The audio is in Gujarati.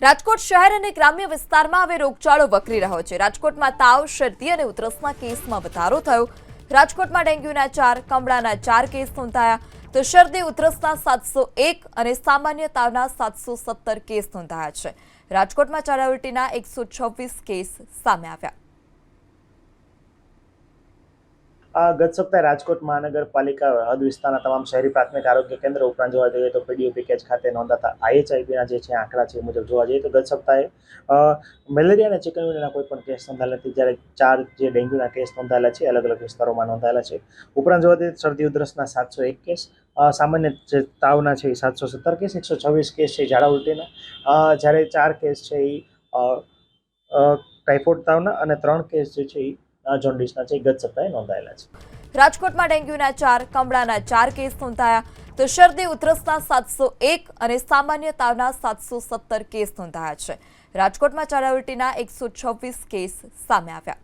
રાજકોટ શહેર અને ગ્રામ્ય વિસ્તારમાં હવે રોગચાળો વકરી રહ્યો છે। રાજકોટમાં તાવ, શરદી અને ઉધરસના કેસમાં વધારો થયો। રાજકોટમાં ડેન્ગ્યુના 4, કમળાના 4 કેસ નોંધાયા તો શરદી ઉધરસના 701 અને સામાન્ય તાવના 717 કેસ નોંધાયા છે। રાજકોટમાં ઝાડા ઉલટીના 126 કેસ સામે આવ્યા। ગત સપ્તાહે રાજકોટ મહાનગરપાલિકા હદ વિસ્તારના તમામ શહેરી પ્રાથમિક આરોગ્ય કેન્દ્ર ઉપરાંત જોવા જઈએ તો પીડીયુ પેકેજ ખાતે નોંધાતા IHIPના જે છે આંકડા છે મુજબ જોવા જઈએ તો ગત સપ્તાહે મેલેરિયા અને ચિકનગુનિયાના કોઈ પણ કેસ નોંધાયેલા નથી, જ્યારે 4 જે ડેન્ગ્યુના કેસ નોંધાયેલા છે અલગ અલગ વિસ્તારોમાં નોંધાયેલા છે। ઉપરાંત જોવા જઈએ શરદી ઉધરસના 701 કેસ, સામાન્ય જે તાવના છે એ 717 કેસ, 126 કેસ છે ઝાડા ઉલટીના, જ્યારે 4 કેસ છે એ ટાઇફોઇડ તાવના અને 3 કેસ જે છે એ જોન્ડિસના છે ગત સપ્તાહે નોંધાયેલા છે। રાજકોટમાં ડેન્ગ્યુના 4, કમળાના 4 કેસ નોંધાયા તો શરદી ઉધરસના 701 અને સામાન્ય તાવના 717 કેસ નોંધાયા છે। રાજકોટમાં ઝાડા ઉલટીના 126 કેસ સામે આવ્યા।